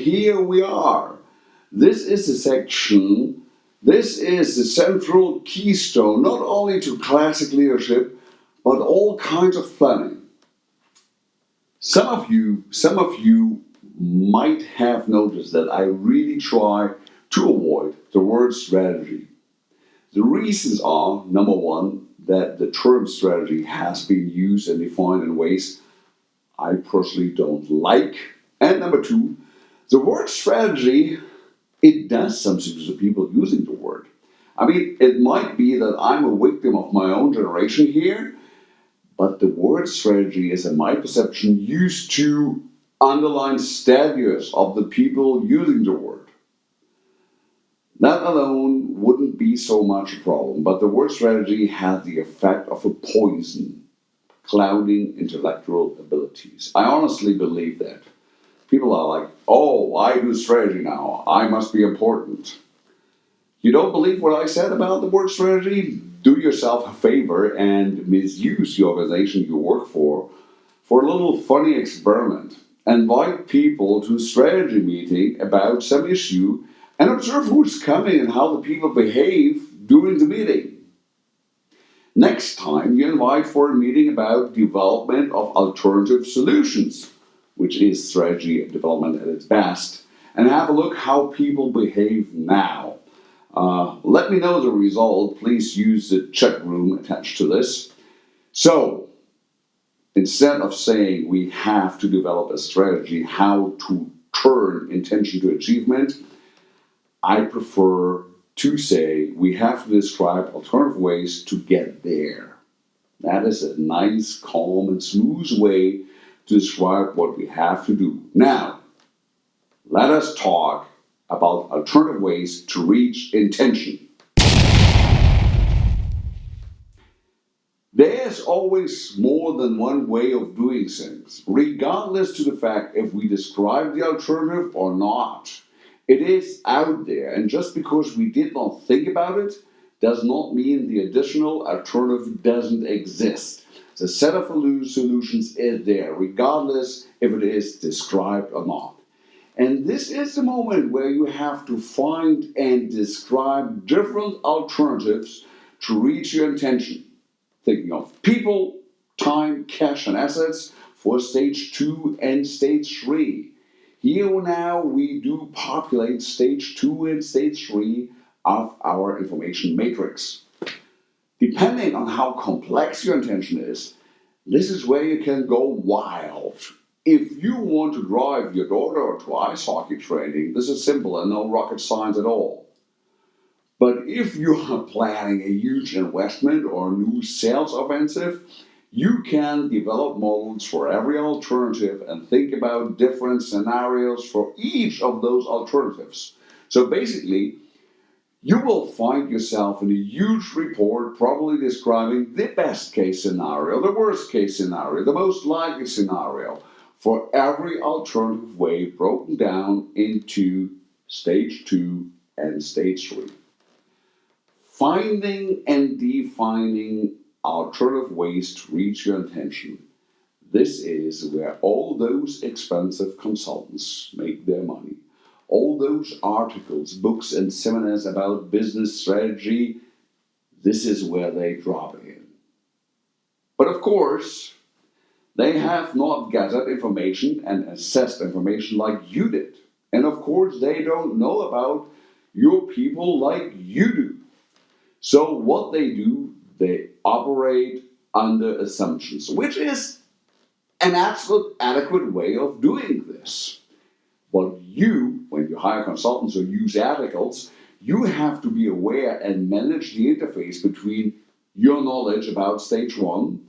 here we are. This is the section, this is the central keystone, not only to classic leadership, but all kinds of planning. Some of you might have noticed that I really try to avoid the word strategy. The reasons are, number one, that the term strategy has been used and defined in ways I personally don't like. And number two, the word strategy, it does something to the people using the word. I mean, it might be that I'm a victim of my own generation here, but the word strategy is, in my perception, used to underline status of the people using the word. That alone wouldn't be so much a problem, but the word strategy has the effect of a poison, clouding intellectual abilities. I honestly believe that. People are like, oh, I do strategy now. I must be important. You don't believe what I said about the word strategy? Do yourself a favor and misuse the organization you work for a little funny experiment. Invite people to a strategy meeting about some issue and observe who's coming and how the people behave during the meeting. Next time you invite for a meeting about development of alternative solutions, which is strategy development at its best, and have a look how people behave now. Let me know the result. Please use the chat room attached to this. So, instead of saying we have to develop a strategy how to turn intention to achievement, I prefer to say we have to describe alternative ways to get there. That is a nice, calm, and smooth way to describe what we have to do. Now, let us talk about alternative ways to reach intention. There's always more than one way of doing things, regardless to the fact if we describe the alternative or not. It is out there, and just because we did not think about it does not mean the additional alternative doesn't exist. The set of solutions is there, regardless if it is described or not. And this is the moment where you have to find and describe different alternatives to reach your intention. Thinking of people, time, cash, and assets for stage 2 and stage 3. Here now we do populate stage 2 and stage 3 of our information matrix. Depending on how complex your intention is, this is where you can go wild. If you want to drive your daughter to ice hockey training, this is simple and no rocket science at all. But if you are planning a huge investment or a new sales offensive, you can develop models for every alternative and think about different scenarios for each of those alternatives. So basically, you will find yourself in a huge report probably describing the best case scenario, the worst case scenario, the most likely scenario for every alternative way broken down into stage 2 and stage 3. Finding and defining alternative ways to reach your intention. This is where all those expensive consultants make their money. All those articles, books, and seminars about business strategy, this is where they drop in. But of course, they have not gathered information and assessed information like you did. And of course, they don't know about your people like you do. So what they do, they operate under assumptions, which is an absolute adequate way of doing this. But you, when you hire consultants or use articles, you have to be aware and manage the interface between your knowledge about stage 1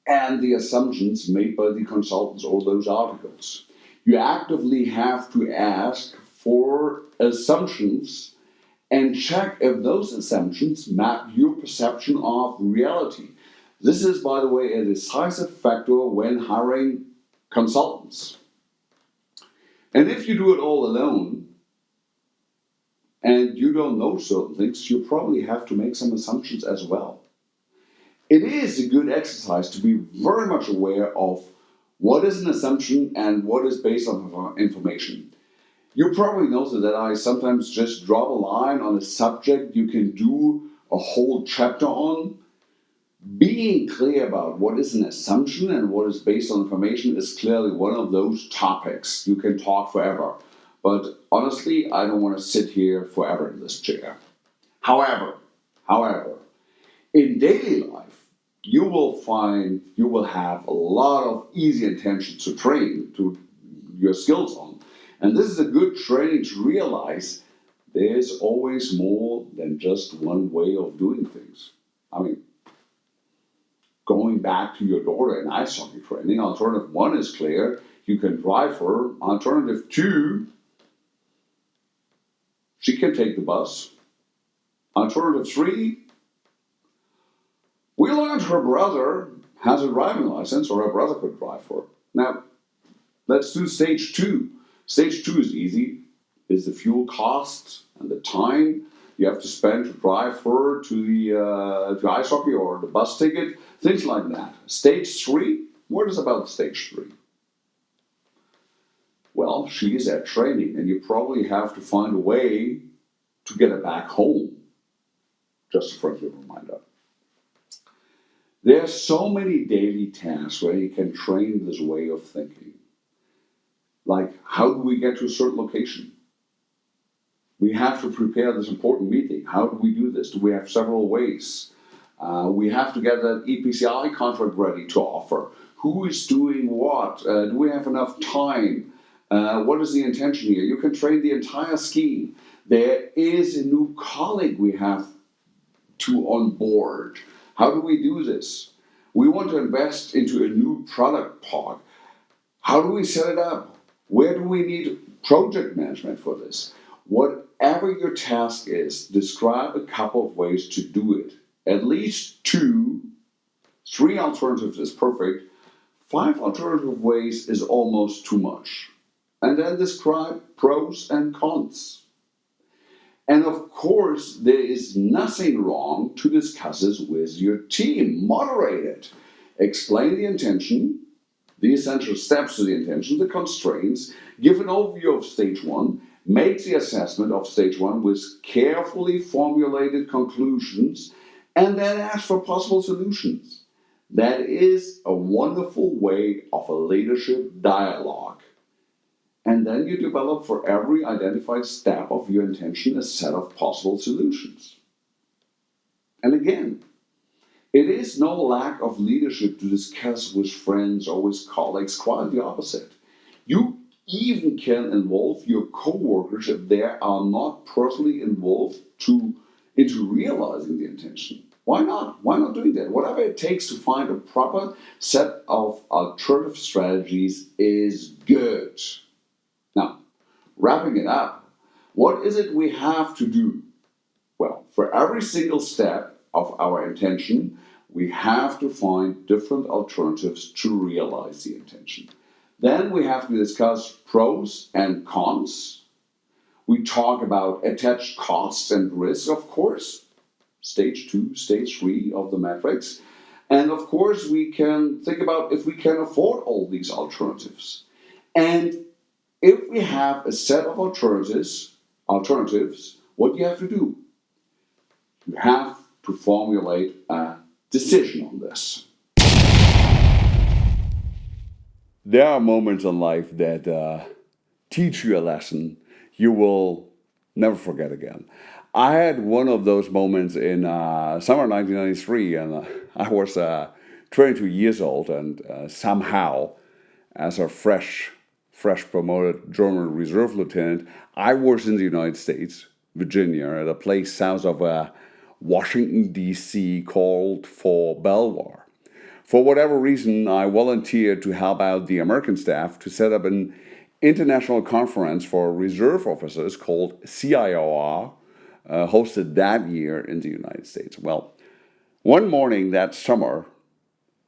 and the assumptions made by the consultants or those articles. You actively have to ask for assumptions and check if those assumptions map your perception of reality. This is, by the way, a decisive factor when hiring consultants. And if you do it all alone and you don't know certain things, you probably have to make some assumptions as well. It is a good exercise to be very much aware of what is an assumption and what is based on information. You probably noticed that I sometimes just drop a line on a subject you can do a whole chapter on. Being clear about what is an assumption and what is based on information is clearly one of those topics. You can talk forever. But honestly, I don't want to sit here forever in this chair. However, in daily life, you will have a lot of easy intentions to train to your skills on. And this is a good training to realize there's always more than just one way of doing things. I mean, going back to your daughter in ice hockey training, alternative one is clear. You can drive her. Alternative two, she can take the bus. Alternative three, we learned her brother has a driving license, or her brother could drive her. Now, let's do stage two. Stage two is easy. Is the fuel cost and the time you have to spend to drive her to the to ice hockey or the bus ticket, things like that. Stage three, what is about stage three? Well, she is at training, and you probably have to find a way to get her back home. Just a friendly reminder. There are so many daily tasks where you can train this way of thinking. Like, how do we get to a certain location? We have to prepare this important meeting. How do we do this? Do we have several ways? We have to get that EPCI contract ready to offer. Who is doing what? Do we have enough time? What is the intention here? You can train the entire scheme. There is a new colleague we have to onboard. How do we do this? We want to invest into a new product pod. How do we set it up? Where do we need project management for this? Whatever your task is, describe a couple of ways to do it. At least two, three alternatives is perfect. 5 alternative ways is almost too much. And then describe pros and cons. And of course, there is nothing wrong to discuss this with your team. Moderate it. Explain the intention, the essential steps to the intention, the constraints, give an overview of stage one, make the assessment of stage one with carefully formulated conclusions, and then ask for possible solutions. That is a wonderful way of a leadership dialogue. And then you develop for every identified step of your intention a set of possible solutions. And again, it is no lack of leadership to discuss with friends or with colleagues, quite the opposite. You even can involve your coworkers if they are not personally involved into realizing the intention. Why not? Why not doing that? Whatever it takes to find a proper set of alternative strategies is good. Now, wrapping it up, what is it we have to do? Well, for every single step of our intention, we have to find different alternatives to realize the intention. Then we have to discuss pros and cons. We talk about attached costs and risks, of course, stage 2, stage 3 of the matrix. And of course, we can think about if we can afford all these alternatives. And if we have a set of alternatives, what do you have to do? You have to formulate a decision on this. There are moments in life that teach you a lesson you will never forget again. I had one of those moments in summer 1993, and I was 22 years old, and somehow, as a fresh promoted German reserve lieutenant, I was in the United States, Virginia, at a place south of Washington, D.C. called Fort Belvoir. For whatever reason, I volunteered to help out the American staff to set up an international conference for reserve officers called CIOR, hosted that year in the United States. Well, one morning that summer,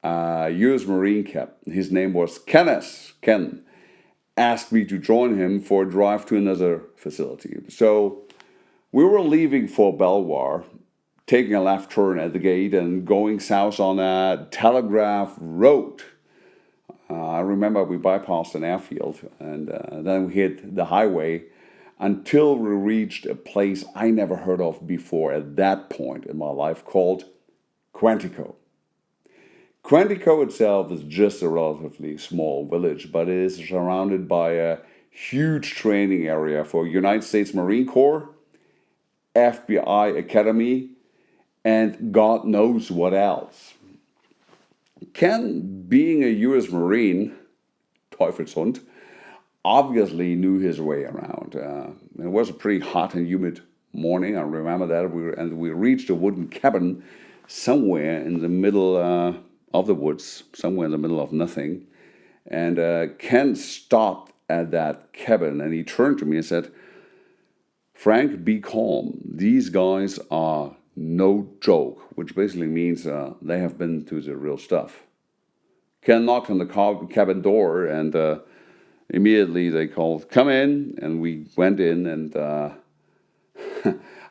U.S. Marine captain, his name was Ken, asked me to join him for a drive to another facility. So we were leaving for Belvoir, taking a left turn at the gate and going south on a telegraph road. I remember we bypassed an airfield and then we hit the highway until we reached a place I never heard of before at that point in my life called Quantico. Quantico itself is just a relatively small village, but it is surrounded by a huge training area for United States Marine Corps, FBI Academy, and God knows what else. Ken, being a US Marine, Teufelshund, obviously knew his way around. It was a pretty hot and humid morning, I remember that. We reached a wooden cabin somewhere in the middle of the woods, somewhere in the middle of nothing. And Ken stopped at that cabin and he turned to me and said, "Frank, be calm. These guys are no joke," which basically means they have been through the real stuff. Ken knocked on the cabin door and immediately they called, "Come in," and we went in and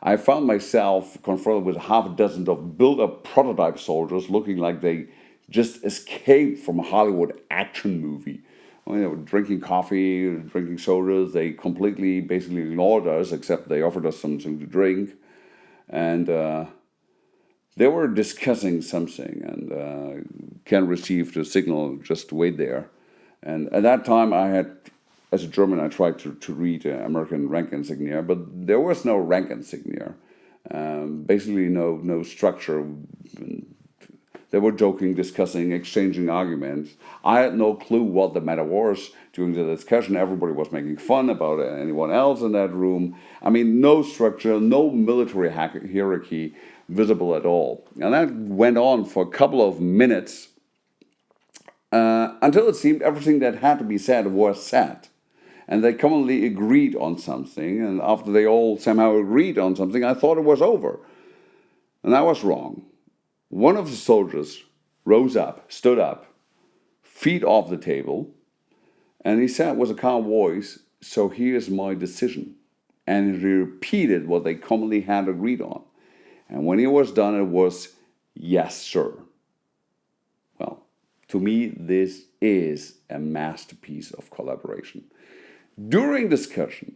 I found myself confronted with half a dozen of built-up prototype soldiers looking like they just escaped from a Hollywood action movie. They were drinking coffee, drinking sodas. They completely, basically ignored us, except they offered us something to drink. And they were discussing something, and Ken received a signal just to wait there. And at that time, as a German, I tried to read American rank insignia, but there was no rank insignia. Basically, no structure. They were joking, discussing, exchanging arguments. I had no clue what the matter was during the discussion. Everybody was making fun about anyone else in that room. I mean, no structure, no military hierarchy visible at all. And that went on for a couple of minutes until it seemed everything that had to be said was said. And they commonly agreed on something. And after they all somehow agreed on something, I thought it was over. And I was wrong. One of the soldiers rose up, stood up, feet off the table, and he said with a calm voice, "So here's my decision." And he repeated what they commonly had agreed on. And when he was done, it was, "Yes, sir." Well, to me, this is a masterpiece of collaboration. During discussion,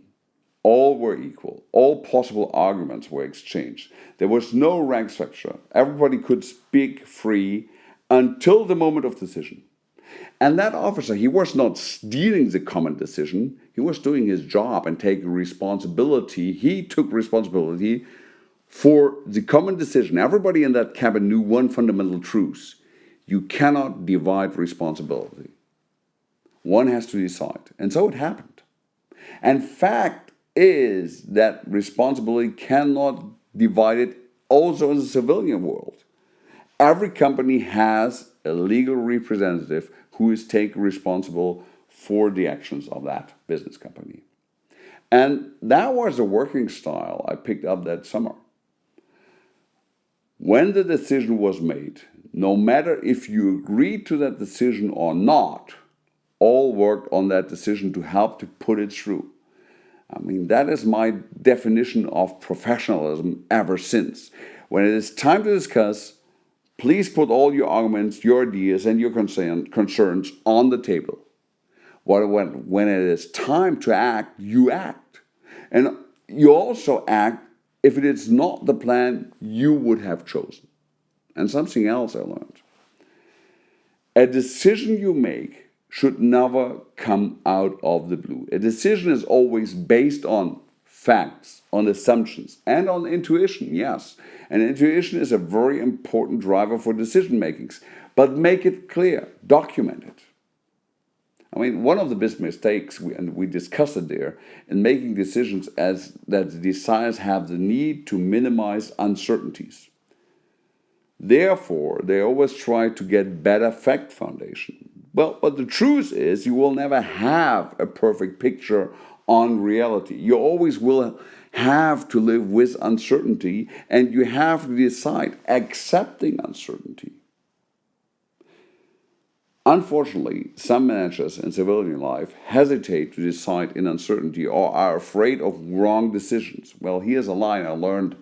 all were equal. All possible arguments were exchanged. There was no rank structure. Everybody could speak free until the moment of decision. And that officer, he was not stealing the common decision. He was doing his job and taking responsibility. He took responsibility for the common decision. Everybody in that cabin knew one fundamental truth. You cannot divide responsibility. One has to decide. And so it happened. And fact is that responsibility cannot divide it also in the civilian world. Every company has a legal representative who is taken responsible for the actions of that business company. And that was a working style I picked up that summer. When the decision was made, no matter if you agreed to that decision or not, all worked on that decision to help to put it through. I mean, that is my definition of professionalism ever since. When it is time to discuss, please put all your arguments, your ideas, and your concerns on the table. When it is time to act, you act. And you also act if it is not the plan you would have chosen. And something else I learned. A decision you make should never come out of the blue. A decision is always based on facts, on assumptions, and on intuition, yes. And intuition is a very important driver for decision makings. But make it clear, document it. I mean, one of the biggest mistakes, and we discussed it there, in making decisions is that the designers have the need to minimize uncertainties. Therefore, they always try to get better fact foundation. Well, but the truth is you will never have a perfect picture on reality. You always will have to live with uncertainty, and you have to decide accepting uncertainty. Unfortunately, some managers in civilian life hesitate to decide in uncertainty or are afraid of wrong decisions. Well, here's a line I learned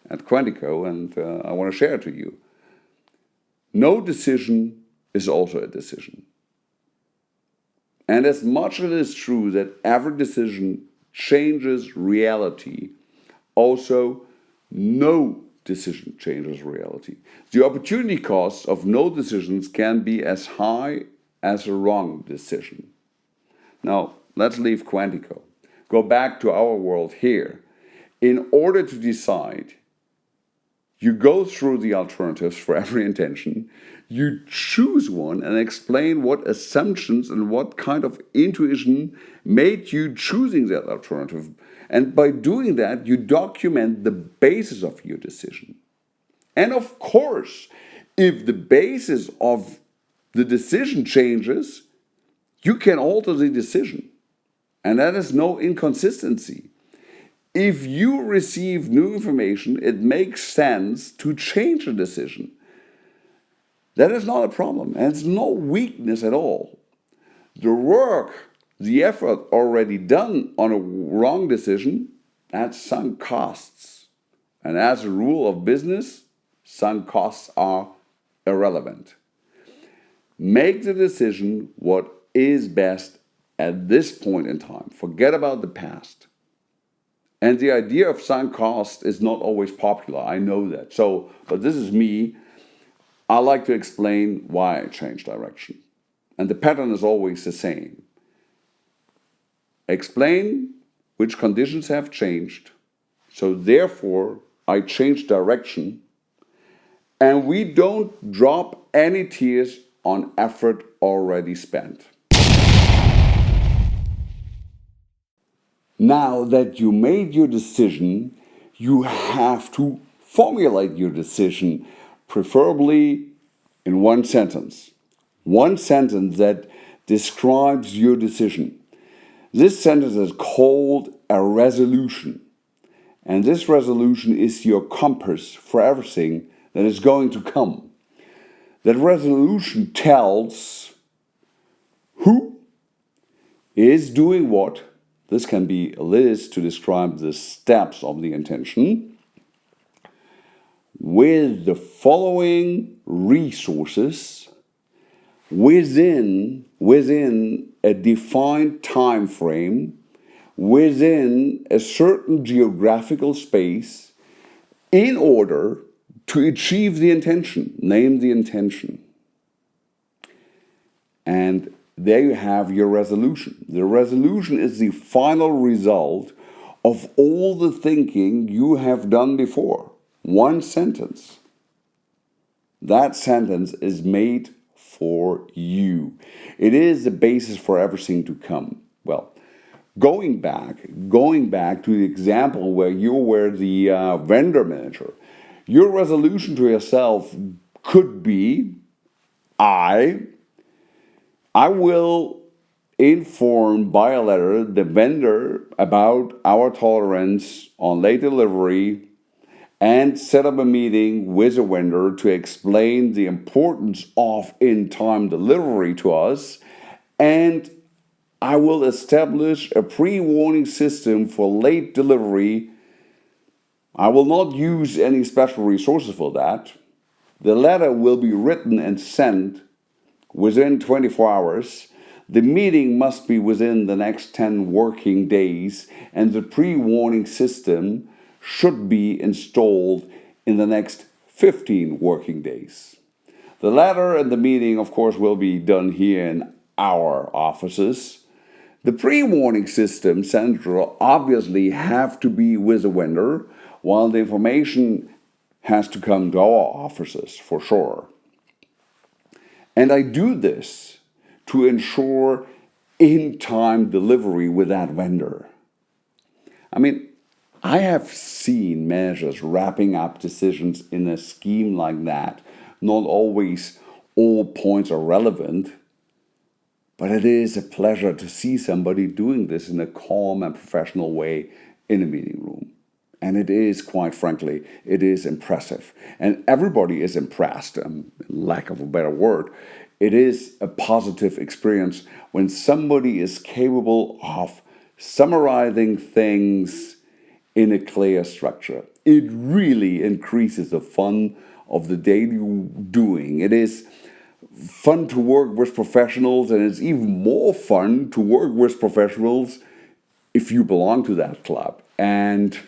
at Quantico, and I want to share it to you. No decision is also a decision. And as much as it is true that every decision changes reality, also no decision changes reality. The opportunity cost of no decisions can be as high as a wrong decision. Now, let's leave Quantico. Go back to our world here. In order to decide, you go through the alternatives for every intention, you choose one and explain what assumptions and what kind of intuition made you choosing that alternative. And by doing that, you document the basis of your decision. And of course, if the basis of the decision changes, you can alter the decision. And that is no inconsistency. If you receive new information, it makes sense to change a decision. That is not a problem, and it's no weakness at all. The work, the effort already done on a wrong decision, that's sunk costs. And as a rule of business, sunk costs are irrelevant. Make the decision what is best at this point in time. Forget about the past. And the idea of sunk cost is not always popular. I know that. But this is me. I like to explain why I changed direction. And the pattern is always the same. Explain which conditions have changed. So therefore, I changed direction. And we don't drop any tears on effort already spent. Now that you made your decision, you have to formulate your decision, preferably in one sentence. One sentence that describes your decision. This sentence is called a resolution. And this resolution is your compass for everything that is going to come. That resolution tells who is doing what. This can be a list to describe the steps of the intention with the following resources within a defined time frame, within a certain geographical space, in order to achieve the intention. Name the intention. And there you have your resolution. The resolution is the final result of all the thinking you have done before. One sentence. That sentence is made for you. It is the basis for everything to come. Well, going back to the example where you were the vendor manager, your resolution to yourself could be, I will inform by a letter the vendor about our tolerance on late delivery and set up a meeting with a vendor to explain the importance of in-time delivery to us, and I will establish a pre-warning system for late delivery. I will not use any special resources for that. The letter will be written and sent within 24 hours. The meeting must be within the next 10 working days, and the pre-warning system should be installed in the next 15 working days. The letter and the meeting, of course, will be done here in our offices. The pre-warning system central obviously have to be with the vendor, while the information has to come to our offices for sure. And I do this to ensure in-time delivery with that vendor. I mean, I have seen managers wrapping up decisions in a scheme like that. Not always all points are relevant, but it is a pleasure to see somebody doing this in a calm and professional way in a meeting room. And it is, quite frankly, it is impressive. And everybody is impressed, lack of a better word. It is a positive experience when somebody is capable of summarizing things in a clear structure. It really increases the fun of the daily doing. It is fun to work with professionals, and it's even more fun to work with professionals if you belong to that club. And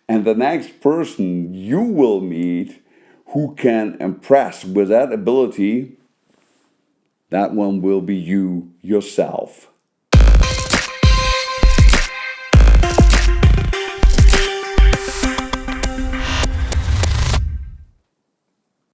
the next person you will meet who can impress with that ability, that one will be you yourself.